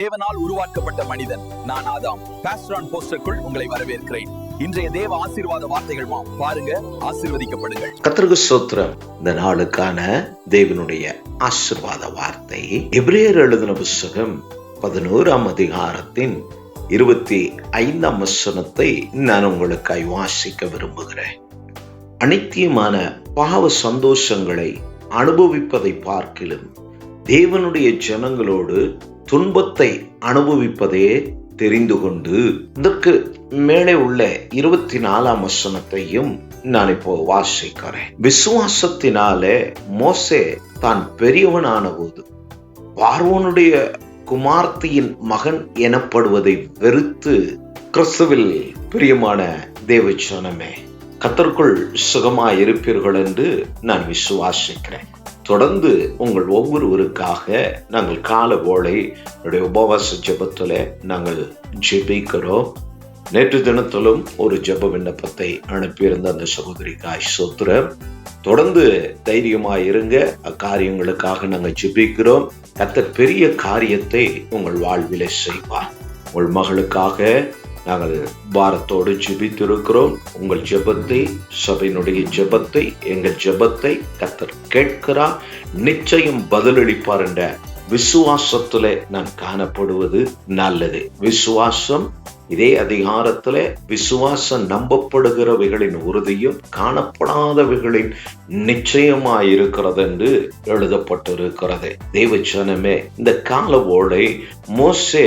தேவனால் உருவாக்கப்பட்ட மனிதன் நான் ஆதாம். பாஸ்டர் போஸ்டருக்குள் உங்களை வரவேற்கிறேன். இன்றைய தேவ ஆசீர்வாத வார்த்தைகள் பாருங்க, ஆசீர்வதிக்கப்படுங்கள். கர்த்தருக்கு ஸ்தோத்திரம். இந்த நாளுக்கான தேவனுடைய ஆசீர்வாத வார்த்தை எபிரேயர் எழுதின புத்தகம் 11ஆம் அதிகாரத்தின் 25ஆம் வசனத்தை நான் உங்களுக்காய் வாசிக்க விரும்புகிறேன். அனித்தியமான பாவ சந்தோஷங்களை அனுபவிப்பதை பார்க்கிலும் தேவனுடைய ஜனங்களோடு துன்பத்தை அனுபவிப்பதே தெரிந்து கொண்டு, இதற்கு மேலே உள்ள 24ஆம் வசனத்தையும் நான் இப்போ வாசிக்கிறேன். விசுவாசத்தினாலே மோசே தான் பெரியவனான போது பார்வோனுடைய குமார்த்தியின் மகன் எனப்படுவதை வெறுத்து, கிறிஸ்துவில் பிரியமான தேவ ஜனமே, கர்த்தருக்குள் சுகமாய் இருப்பீர்கள் என்று நான் விசுவாசிக்கிறேன். தொடர்ந்து உங்கள் ஒவ்வொருவருக்காக நாங்கள் கால வேளை உபவாச ஜெபத்துல நாங்கள் ஜெபிக்கிறோம். நேற்று தினத்திலும் ஒரு ஜெப விண்ணப்பத்தை அனுப்பியிருந்த அந்த சகோதரிக்காய் ஸ்தோத்திரம். தொடர்ந்து தைரியமாய் இருங்க. அக்காரியங்களுக்காக நாங்கள் ஜெபிக்கிறோம். கர்த்தர் பெரிய காரியத்தை உங்கள் வாழ்விலே செய்வார். உங்கள் மகளுக்காக நாங்கள் பாரத்தோடு ஜெபித்திருக்கிறோம். உங்கள் ஜெபத்தை, சபையினுடைய ஜெபத்தை, எங்கள் ஜெபத்தை கர்த்தர் கேட்கிறார். நிச்சயம் பதிலளிப்பார் என்ற விசுவாசத்திலே நான் காணப்படுவது நல்லது. விசுவாசம், இதே அதிகாரத்திலே விசுவாசம் நம்பப்படுகிறவைகளின் உறுதியும் காணப்படாதவைகளின் நிச்சயமாயிருக்கிறது என்று எழுதப்பட்டிருக்கிறது. தேவ ஜனமே, இந்த காலவோடை மோசே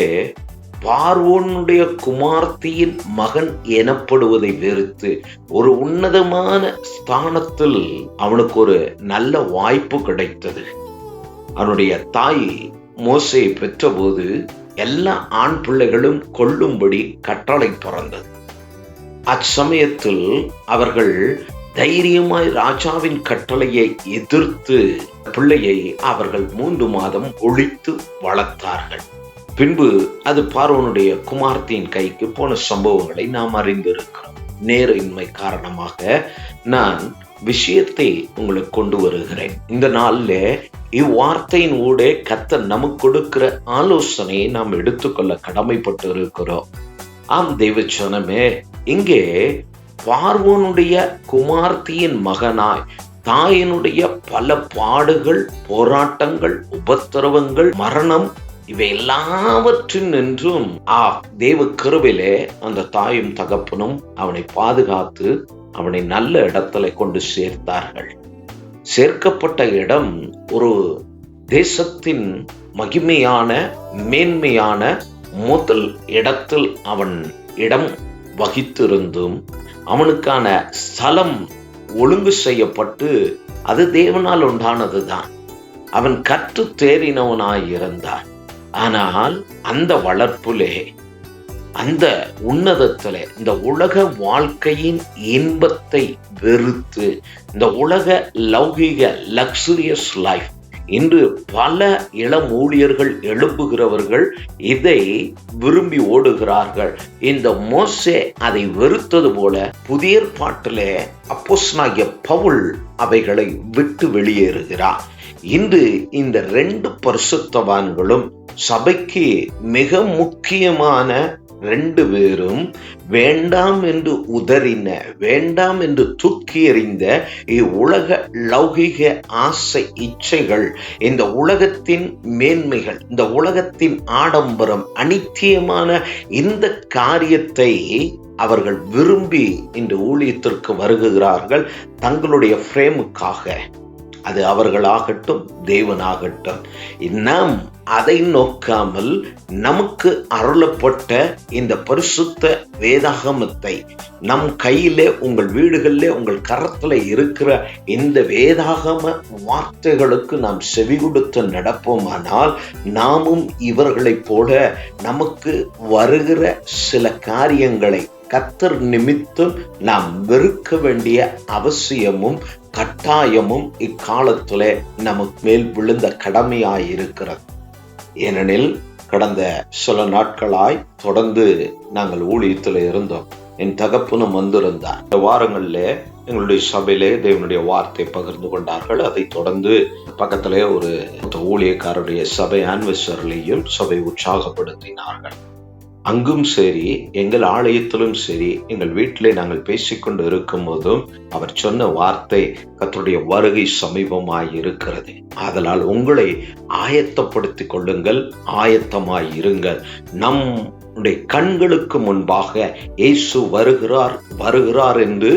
பார்வோனுடைய குமார்த்தியின் மகன் எனப்படுவதை வெறுத்து ஒரு உன்னதமான ஸ்தானத்தில் அவனுக்கு ஒரு நல்ல வாய்ப்பு கிடைத்தது. அவனுடைய தாய் மோசே பெற்றபோது எல்லா ஆண் பிள்ளைகளும் கொல்லும்படி கட்டளை பிறந்தது. அச்சமயத்தில் அவர்கள் தைரியமாய் ராஜாவின் கட்டளையை எதிர்த்து பிள்ளையை அவர்கள் 3 மாதம் ஒழித்து வளர்த்தார்கள். பின்பு அது பார்வோனுடைய குமார்த்தியின் கைக்கு போன சம்பவங்களை நாம் அறிந்திருக்கிறோம். நேரின்மை காரணமாக நான் விஷயத்தை உங்களுக்கு கொண்டு வருகிறேன். இந்த நாளில் இவ்வார்த்தையின் ஊடே கர்த்தர் நமக்கு கொடுக்கிற ஆலோசனையை நாம் எடுத்துக்கொள்ள கடமைப்பட்டு இருக்கிறோம். ஆம் தேவ ஜனமே, இங்கே பார்வோனுடைய குமார்த்தியின் மகனாய் தாயினுடைய பல பாடுகள், போராட்டங்கள், உபத்திரவங்கள், மரணம், இவை எல்லாவற்றின் நின்றும் தேவ கிருபையிலே அந்த தாயும் தகப்பனும் அவனை பாதுகாத்து அவனை நல்ல இடத்துல கொண்டு சேர்த்தார்கள். சேர்க்கப்பட்ட இடம் ஒரு தேசத்தின் மகிமையான மேன்மையான முதல் இடத்தில் அவன் இடம் வகித்திருந்தும் அவனுக்கான ஸ்தலம் ஒழுங்கு செய்யப்பட்டு அது தேவனால் உண்டானதுதான். அவன் கற்று தேறினவனாயிருந்தான். ஆனால் அந்த வளர்ப்புலே, அந்த உன்னதத்திலே, இந்த உலக வாழ்க்கையின் இன்பத்தை வெறுத்து, இந்த உலக லௌகிக லக்ஸுரியஸ் லைஃப், இன்று பல இளம் ஊழியர்கள் எழுப்புகிறவர்கள் இதை விரும்பி ஓடுகிறார்கள். இந்த மோசே அதை வெறுத்தது போல புதிய ஏற்பாட்டிலே அப்போஸ்தலனாகிய பவுல் அவைகளை விட்டு வெளியேறுகிறார். இன்று இந்த 2 பரிசுத்தவான்களும் சபைக்கு மிக முக்கியமான 2 பேரும் வேண்டாம் என்று உதறின, வேண்டாம் என்று தூக்கி எறிந்த உலக லௌகிக ஆசை இச்சைகள், இந்த உலகத்தின் மேன்மைகள், இந்த உலகத்தின் ஆடம்பரம், அனித்தியமான இந்த காரியத்தை அவர்கள் விரும்பி இந்த ஊழியத்திற்கு வருகிறார்கள். தங்களுடைய ஃப்ரேமுக்காக, அது அவர்களாகட்டும் தேவனாகட்டும், நாம் அதை நோக்காமல் நமக்கு அருளப்பட்ட இந்த பரிசுத்த வேதாகமத்தை நம் கையிலே, உங்கள் வீடுகளிலே, உங்கள் கரத்துல இருக்கிற இந்த வேதாகம வார்த்தைகளுக்கு நாம் செவி கொடுத்து நடப்போமானால் நாமும் இவர்களைப் போல நமக்கு வருகிற சில காரியங்களை கர்த்தர் நிமித்தம் நாம் வெறுக்க வேண்டிய அவசியமும் கட்டாயமும் இக்காலத்திலே நமக்கு மேல் விழுந்த கடமையாயிருக்கிறது. ஏனெனில் கடந்த சில நாட்களாய் தொடர்ந்து நாங்கள் ஊழியத்தில் இருந்தோம். என் தகப்பனும் வந்திருந்தார். இந்த வாரங்களில் எங்களுடைய சபையிலே தேவனுடைய வார்த்தை பகிர்ந்து கொண்டார்கள். அதை தொடர்ந்து பக்கத்திலே ஒரு ஊழியக்காரருடைய சபை ஆனிவர்சரிலையும் சபை உற்சாகப்படுத்தினார்கள். அங்கும் சரி, எங்கள் ஆலயத்திலும் சரி, எங்கள் வீட்டிலே நாங்கள் பேசிக்கொண்டு இருக்கும் போதும் அவர் சொன்ன வார்த்தை, கர்த்தருடைய வருகை சமீபமாய் இருக்கிறது, ஆதலால் உங்களை ஆயத்தப்படுத்திக் கொள்ளுங்கள், ஆயத்தமாய் இருங்கள். நம்முடைய கண்களுக்கு முன்பாக இயேசு வருகிறார் என்று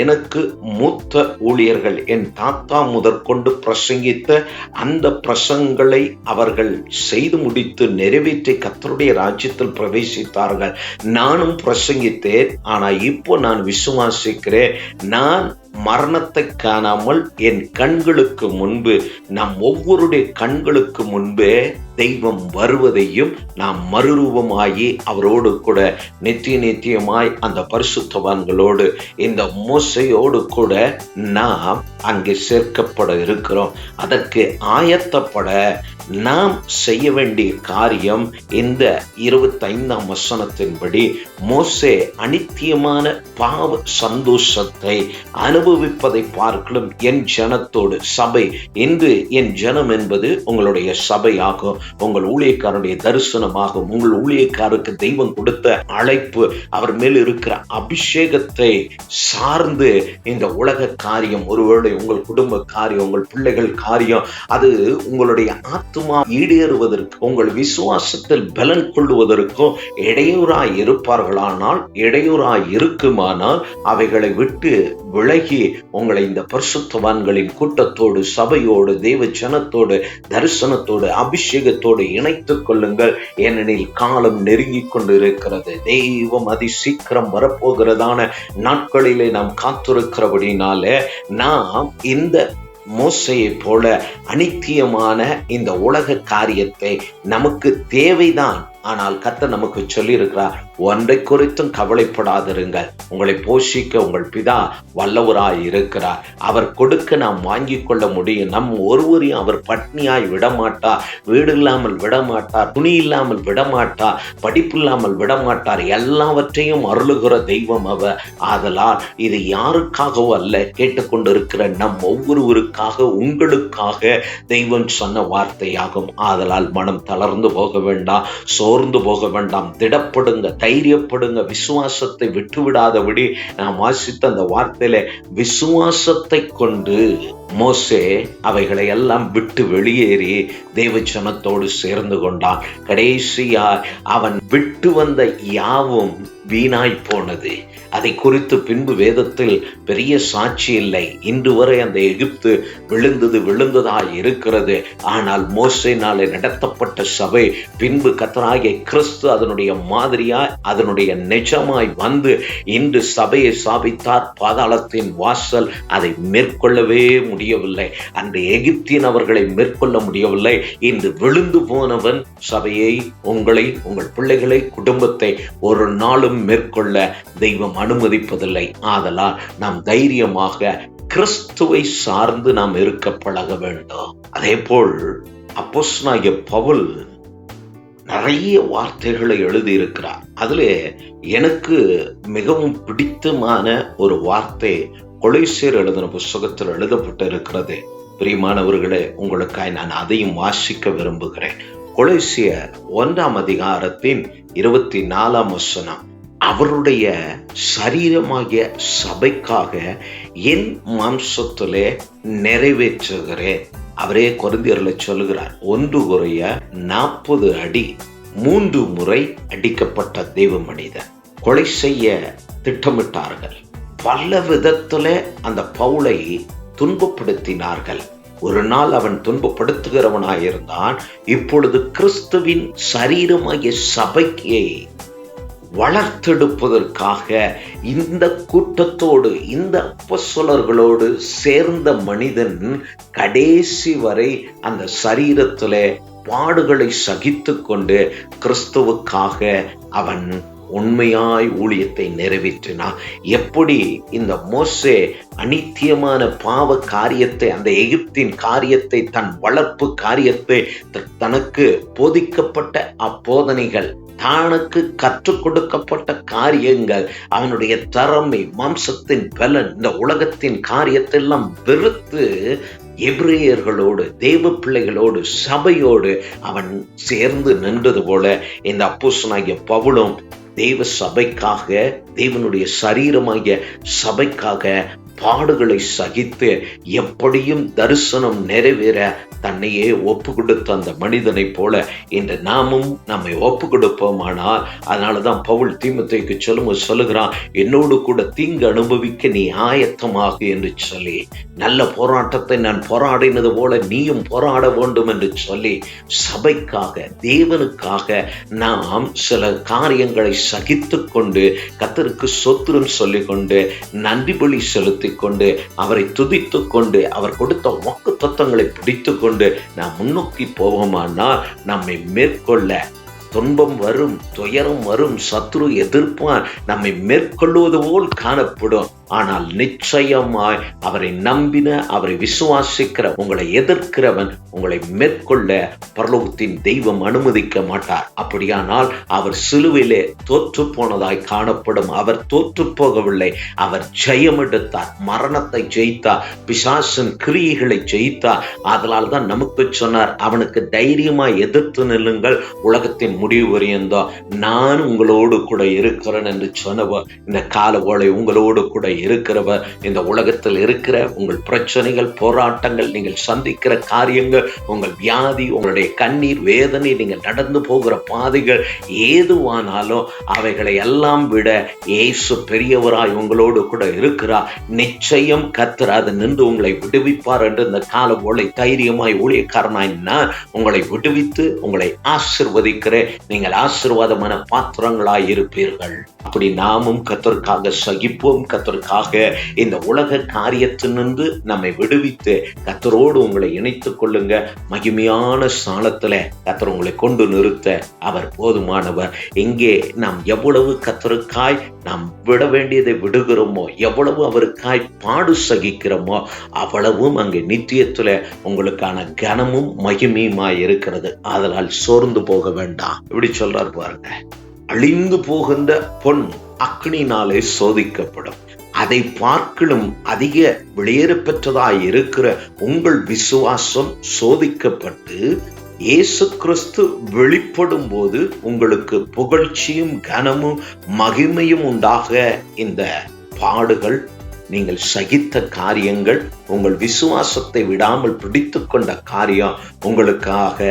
எனக்கு மூத்த ஊழியர்கள், என் தாத்தா முதற்கொண்டு பிரசங்கித்த அந்த பிரசங்களை அவர்கள் செய்து முடித்து நிறைவேற்றி கர்த்தருடைய ராஜ்யத்தில் பிரவேசித்தார்கள். நானும் பிரசங்கித்தேன். ஆனா இப்போ நான் விசுவாசிக்கிறேன், நான் மரணத்தை காணாமல் என் கண்களுக்கு முன்பு, நம் ஒவ்வொருடைய கண்களுக்கு முன்பே தெய்வம் வருவதையும் நாம் மறுரூபமாகி அவரோடு கூட நித்தியமாய் அந்த பரிசுத்தவான்களோடு இந்த மோசையோடு கூட நாம் அங்கே சேர்க்கப்பட இருக்கிறோம். அதற்கு ஆயத்தப்பட நாம் செய்ய வேண்டிய காரியம், இந்த 25ஆம் வசனத்தின்படி மோசே அநித்தியமான பாவ சந்தோஷத்தை அனுபவிப்பதை பார்க்கலும் என் ஜனத்தோடு, சபை இன்று என் ஜனம் என்பது உங்களுடைய சபையாகும், உங்கள் ஊழியக்காரருடைய தரிசனமாகும், உங்கள் ஊழியக்காரருக்கு தெய்வம் கொடுத்த அழைப்பு, அவர் மேல் இருக்கிற அபிஷேகத்தை சார்ந்து இந்த உலக காரியம், ஒருவேளை உங்கள் குடும்ப காரியம், உங்கள் பிள்ளைகள் காரியம், அது உங்களுடைய ஆத்மா ஈடேறுவதற்கு, உங்கள் விசுவாசத்தில் பலன் கொள்ளுவதற்கும் இடையூறாய் இருப்பார்களானால், இடையூறாய் இருக்குமானால் அவைகளை விட்டு விலகி உங்களை இந்த பரிசுத்தவான்களின் கூட்டத்தோடு, சபையோடு, தேவ ஜனத்தோடு, தரிசனத்தோடு, அபிஷேகத்தோடு இணைத்துக் கொள்ளுங்கள். ஏனெனில் காலம் நெருங்கிக் கொண்டு இருக்கிறது. தெய்வம் அதி சீக்கிரம் வரப்போகிறதான நாட்களிலே நாம் காத்திருக்கிறபடினாலே நாம் இந்த மோசையை போல அநித்தியமான இந்த உலக காரியத்தை, நமக்கு தேவைதான், ஆனால் கர்த்தர் நமக்கு சொல்லி இருக்கிறார், ஒன்றை குறித்தும் கவலைப்படாதிருங்கள், உங்களை போஷிக்க உங்கள் பிதா வல்லவராய் இருக்கிறார், அவர் கொடுக்க நாம் வாங்கிக் கொள்ள முடியும். நம் ஒருவரையும் அவர் பட்னியாய் விடமாட்டார், வீடு இல்லாமல் விடமாட்டார், துணி இல்லாமல் விடமாட்டார், படிப்பு இல்லாமல் விடமாட்டார், எல்லாவற்றையும் அருளுகிற தெய்வம் அவர். ஆதலால் இது யாருக்காகவோ அல்ல, கேட்டுக்கொண்டிருக்கிற நம் ஒவ்வொருவருக்காக, உங்களுக்காக தெய்வம் சொன்ன வார்த்தையாகும். ஆதலால் மனம் தளர்ந்து போக வேண்டாம், சோர்ந்து போக வேண்டாம், திடப்படுங்க, தைரியப்படுங்க, விசுவாசத்தை விட்டுவிடாதபடி நாம் வாசித்த அந்த வார்த்தையில விசுவாசத்தை கொண்டு மோசே அவைகளை எல்லாம் விட்டு வெளியேறி தேவ ஜனத்தோடு சேர்ந்து கொண்டான். கடைசியா அவன் விட்டு வந்த யாவும் வீணாய் போனது. அதை குறித்து பின்பு வேதத்தில் பெரிய சாட்சி இல்லை. இன்று வரை அந்த எகிப்து விழுந்ததாய் இருக்கிறது. ஆனால் மோசேனாலே நடத்தப்பட்ட சபை பின்பு கர்த்தராகிய கிறிஸ்து அதனுடைய மாதிரியாய், அதனுடைய நிஜமாய் வந்து இன்று சபையை ஸ்தாபித்தார். பாதாளத்தின் வாசல் அதை மேற்கொள்ளவே முடியவில்லை. அந்த எகிப்தியன் அவர்களை மேற்கொள்ள முடியவில்லை. இன்று விழுந்து போனவன் சபையை, உங்களை, உங்கள் பிள்ளைகளை, குடும்பத்தை ஒரு நாளும் மேற்கொள்ள தெய்வம் அனுமதிப்பதில்லை. ஆதலால் நாம் தைரியமாக கிறிஸ்துவை சார்ந்து நாம் இருக்க பழக வேண்டும். அதே போல் அப்போஸ்தலனாகிய பவுல் நிறைய வார்த்தைகளை எழுதியிருக்கிறார். அதிலே எனக்கு மிகவும் பிடித்தமான ஒரு வார்த்தை கொலோசியர் எழுதின புத்தகத்தில் எழுதப்பட்டு இருக்கிறது. பிரியமானவர்களே, உங்களுக்காய் நான் அதையும் வாசிக்க விரும்புகிறேன். கொலோசியர் 1ஆம் அதிகாரத்தின் 24ஆம் வசனம். அவருடைய சரீரமாகிய சபைக்காக என் மாம்சத்திலே நிறைவேற்றுகிறேன். அவரே கொரிந்தியர்ல சொல்லுகிறார், 1 கொரிந்தியர் 40 அடி 3 முறை அடிக்கப்பட்ட தேவ மனிதன் கொலை செய்ய திட்டமிட்டார்கள். பல விதத்துல அந்த பவுலை துன்பப்படுத்தினார்கள். ஒரு நாள் அவன் துன்பப்படுத்துகிறவனாயிருந்தான். இப்பொழுது கிறிஸ்துவின் சரீரமாகிய சபையை வளர்த்தெடுப்பதற்காக இந்த கூட்டத்தோடு, இந்த அப்போஸ்தலர்களோடு சேர்ந்த மனிதன் கடைசி வரை அந்த சரீரத்திலே பாடுகளை சகித்து கொண்டு கிறிஸ்துவுக்காக அவன் உண்மையாய் ஊழியத்தை நிறைவேற்றினான். எப்படி இந்த மோசே அநித்தியமான பாவ காரியத்தை, அந்த எகிப்தின் காரியத்தை, தன் வளர்ப்பு காரியத்தை, தனக்கு போதிக்கப்பட்ட அப்போதனைகள், தனக்கு கற்றுக் கொடுக்கப்பட்ட காரியங்கள், அவனுடைய திறமை, மாம்சத்தின் பலன், இந்த உலகத்தின் காரியத்தெல்லாம் வெறுத்து எபிரேயர்களோடு, தேவ பிள்ளைகளோடு, சபையோடு அவன் சேர்ந்து நின்றது போல இந்த அப்போஸ்தலனாகிய பவுலும் தேவ சபைக்காக, தேவனுடைய சரீரமாகிய சபைக்காக பாடுகளை சகித்து எப்படியும் தரிசனம் நிறைவேற தன்னையே ஒப்பு கொடுத்த அந்த மனிதனை போல இந்த நாமும் நம்மை ஒப்பு கொடுப்போமானால், அதனாலதான் பவுல் தீமோத்தேயுக்கு சொல்லுகிறான், என்னோடு கூட தீங்கு அனுபவிக்க நீ ஆயத்தமாக என்று சொல்லி, நல்ல போராட்டத்தை நான் போராடினது போல நீயும் போராட வேண்டும் என்று சொல்லி, சபைக்காக, தேவனுக்காக நாம் சில காரியங்களை சகித்து கொண்டு கர்த்தருக்கு ஸ்தோத்திரம் சொல்லிக் கொண்டு நன்றி பலி செலுத்தி கொண்டு அவரை துதித்து கொண்டு அவர் கொடுத்த வாக்குத்தத்தங்களை பிடித்து கொண்டு நாம் முன்னோக்கி போவோமானால் நம்மை மேற்கொள்ள துன்பம் வரும், துயரம் வரும், சத்ரு எதிர்ப்பான், நம்மை மேற்கொள்வது போல் காணப்படும். ஆனால் நிச்சயமாய் அவரை நம்பின, அவரை விசுவாசிக்கிற, உங்களை எதிர்க்கிறவன் உங்களை மேற்கொள்ள பரலோகத்தின் தெய்வம் அனுமதிக்க மாட்டார். அப்படியானால் அவர் சிலுவையிலே தோற்று போனதாய் காணப்படும். அவர் தோற்று போகவில்லை, அவர் ஜெயம் எடுத்தார், மரணத்தை ஜெயித்தார், பிசாசின் கிரியைகளை ஜெயித்தார். அதனால் தான் நமக்கு சொன்னார், அவனுக்கு தைரியமாய் எதிர்த்து நில்லுங்கள், உலகத்தின் முடிவு வரையந்தோ நான் உங்களோடு கூட இருக்கிறேன் என்று சொன்னவர். இந்த கால ஓலை உங்களோடு கூட இருக்கிறவர். இந்த உலகத்தில் இருக்கிற உங்கள் பிரச்சனைகள், போராட்டங்கள், நீங்கள் சந்திக்கிற காரியங்கள், உங்கள் வியாதி, உங்களுடைய கண்ணீர், வேதனை, நீங்கள் நடந்து போகிற பாதைகள் ஏதுவானாலும் அவைகளை எல்லாம் விட இயேசு பெரியவராய் உங்களோடு கூட இருக்கிறார். நிச்சயம் கர்த்தர் அதை நின்று உங்களை விடுவிப்பார் என்று இந்த கால ஓலை தைரியமாய் ஊழியக்காரனாய் நான் உங்களை விடுவித்து உங்களை ஆசீர்வதிக்கிறேன். நீங்கள் ஆசீர்வாதமான பாத்திரங்களாய் இருப்பீர்கள். அப்படி நாமும் கர்த்தருக்காக சகிப்போம். கர்த்தருக்காக இந்த உலக காரியத்தினின்று நம்மை விடுவித்து கர்த்தரோடு உங்களை இணைத்துக் கொள்ளுங்க. மகிமையான ஸ்தானத்துல கர்த்தர் உங்களை கொண்டு நிறுத்த அவர் போதுமானவர். எங்கே நாம் எவ்வளவு கர்த்தருக்காய் நாம் விட வேண்டியதை விடுகிறோமோ, எவ்வளவு அவருக்காய் பாடு சகிக்கிறோமோ, அவ்வளவும் அங்கே நித்தியத்துல உங்களுக்கான கனமும் மகிமையுமாய் இருக்கிறது. அதனால் சோர்ந்து போக வேண்டாம். இப்படி சொல்றார் பாருங்க, அழிந்து போகின்ற பொன் அக்னினாலே சோதிக்கப்படும், அதை பார்க்கலும் அதிக வெளியேற பெற்றதாய் இருக்கிற உங்கள் விசுவாசம் சோதிக்கப்பட்டு இயேசு கிறிஸ்து வெளிப்படும் போது உங்களுக்கு புகழ்ச்சியும் கனமும் மகிமையும் உண்டாக இந்த பாடுகள், நீங்கள் சகித்த காரியங்கள், உங்கள் விசுவாசத்தை விடாமல் பிடித்து கொண்ட காரியம் உங்களுக்காக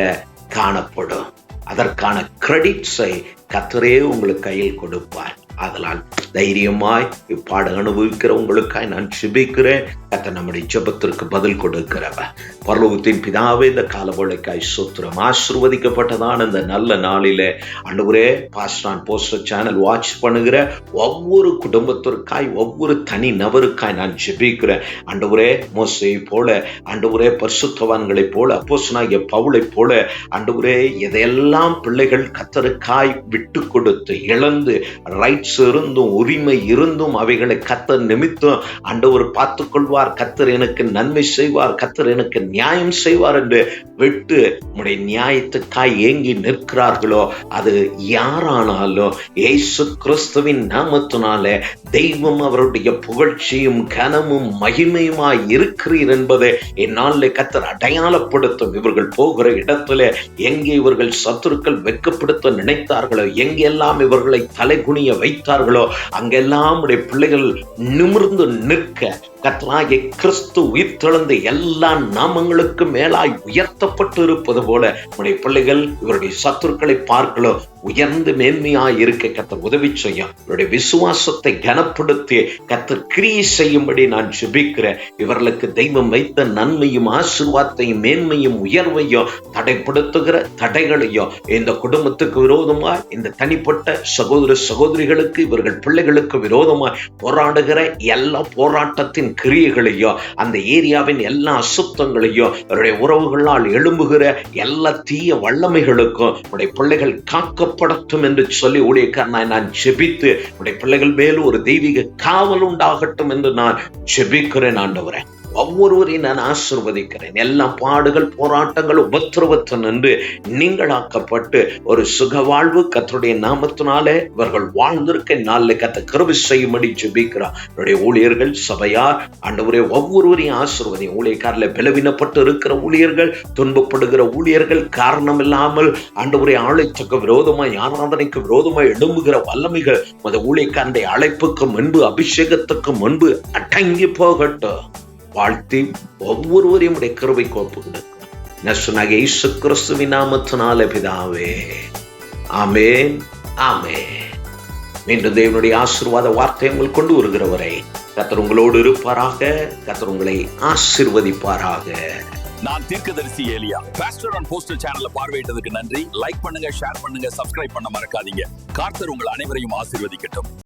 காணப்படும். அதற்கான கிரெடிட்ஸை கர்த்தரே உங்களுக்கு கையில் கொடுப்பார். அதனால் தைரியமாய் இப்பாடு அனுபவிக்கிற உங்களுக்காய் நான் ஜெபிக்கிறேன். கர்த்தர் நம்முடைய ஜெபத்திற்கு பதில் கொடுக்கிறவர். பரலோகத்தின் பிதாவே, இந்த காலவேளைக்காய் ஸ்தோத்திரம். ஆசீர்வதிக்கப்பட்டதான இந்த நல்ல நாளிலே ஆண்டவரே, பாஸ்டான் போஸ்டர் சேனல் வாட்ச் பண்ணுகிற ஒவ்வொரு குடும்பத்திற்காய், ஒவ்வொரு தனி நபருக்காய் நான் ஜெபிக்கிறேன். ஆண்டவரே, மோசேயை போல, ஆண்டவரே, பரிசுத்தவான்களைப் போல, அப்போஸ்தலனாகிய பவுலைப் போல, ஆண்டவரே, எதையெல்லாம் பிள்ளைகள் கர்த்தருக்காய் விட்டு கொடுத்து இழந்து, ரைட்ஸ் இருந்தும் உரிமை இருந்தும் அவைகளை கர்த்தர் நிமித்தம் ஆண்டவர் பார்த்துக் கொள்வார், கர்த்தர் எனக்கு நன்மை செய்வார், கர்த்தர் எனக்கு நியாயம் செய்வார் என்று விட்டு உம்முடைய நியாயத்துக்காய் ஏங்கி நிற்கிறார்களோ, அது யாரானாலும் இயேசு கிறிஸ்துவின் நாமத்தினாலே தெய்வம் அவருடைய புகழ்ச்சியும் கனமும் மகிமையுமாய் இருக்கிறீர் என்பதை என்னால் கர்த்தர் அடையாளப்படுத்தும். இவர்கள் போகிற இடத்துல எங்கே இவர்கள் சத்துருக்கள் வெட்கப்படுத்த நினைத்தார்களோ, எங்கெல்லாம் இவர்களை தலைகுனிய வைத்தார்களோ, அங்கெல்லாம் உடைய பிள்ளைகள் நிமிர்ந்து நிற்க கர்த்தராகிய கிறிஸ்து உயிர்த்தெழுந்த எல்லா நாமங்களுக்கு மேலாய் உயர்த்தப்பட்டு இருப்பது போல உடைய பிள்ளைகள் இவருடைய சத்துருக்களை பார்க்கலோ உயர்ந்து மேன்மையாய் இருக்க கர்த்தர் உதவி செய்யும். இவருடைய விசுவாசத்தை கனப்படுத்தி கர்த்தர் கிரியை செய்யும்படி நான் ஜெபிக்கிறேன். இவர்களுக்கு தெய்வம் வைத்த நன்மையும் ஆசீர்வாதத்தையும் மேன்மையும் உயர்வையும் தடைப்படுத்துகிற தடைகளையும் இந்த குடும்பத்துக்கு விரோதமாய், இந்த தனிப்பட்ட சகோதர சகோதரிகளுக்கு, இவர்கள் பிள்ளைகளுக்கு விரோதமாய் போராடுகிற எல்லா போராட்டத்தின் கிரியைகளையும், அந்த ஏரியாவின் எல்லா அசுத்தங்களையும், அவருடைய உறவுகளால் எழும்புகிற எல்லா தீய வல்லமைகளுக்கும் உடைய பிள்ளைகள் காக்கப்படட்டும் என்று சொல்லி ஊழியக்காரனாய் நான் ஜெபித்து உடைய பிள்ளைகள் மேலும் ஒரு தெய்வீக காவல் உண்டாகட்டும் என்று நான் ஜெபிக்கிறேன். ஆண்டவரே, ஒவ்வொருவரையும் நான் ஆசீர்வதிக்கிறேன். எல்லா பாடுகள், போராட்டங்கள், உபத்திரவத்தில் நின்று நீங்களாக்கப்பட்டு ஒரு சுக வாழ்வு கர்த்தருடைய நாமத்தினாலே இவர்கள் வாழ்ந்திருக்க நாளில் கர்த்தர் கிருபை செய்யும்படி ஜெபிக்கிறார். என்னுடைய ஊழியர்கள், சபையார், ஆண்டவரே ஒவ்வொருவரையும் ஆசீர்வதி. ஊழியக்காரில் பலவீனப்பட்டு இருக்கிற ஊழியர்கள், துன்பப்படுகிற ஊழியர்கள், காரணம் இல்லாமல் ஆண்டவரே ஆலயத்துக்கு விரோதமாய், ஆராதனைக்கு விரோதமாய் எழும்புகிற வல்லமைகள் அந்த ஊழியக்காரனுடைய அழைப்புக்கு முன்பு, அபிஷேகத்துக்கு முன்பு அடங்கி போகட்டும். வாழ்த்தி ஒவ்வொருவரையும் உடைய கிருபைக்கு ஒப்புக்கொடுக்கிறேன். நசுனாகிய இயேசு கிறிஸ்துவின் நாமத்தினாலே பிதாவே, ஆமென், ஆமென். மீண்டும் தேவனுடைய ஆசீர்வாத வார்த்தை உங்கள் கொண்டு வருகிறவரை கர்த்தர் உங்களோடு இருப்பாராக. கர்த்தர் உங்களை ஆசீர்வதிப்பாராக. நான் தீர்க்கதரிசி ஏலியா. பாஸ்டர் ஆன் போஸ்டர் சேனலை பார்வையிட்டதுக்கு நன்றி. லைக் பண்ணுங்க, ஷேர் பண்ணுங்க, சப்ஸ்கிரைப் பண்ண மறக்காதீங்க. கர்த்தர் உங்கள் அனைவரையும் ஆசீர்வதிக்கட்டும்.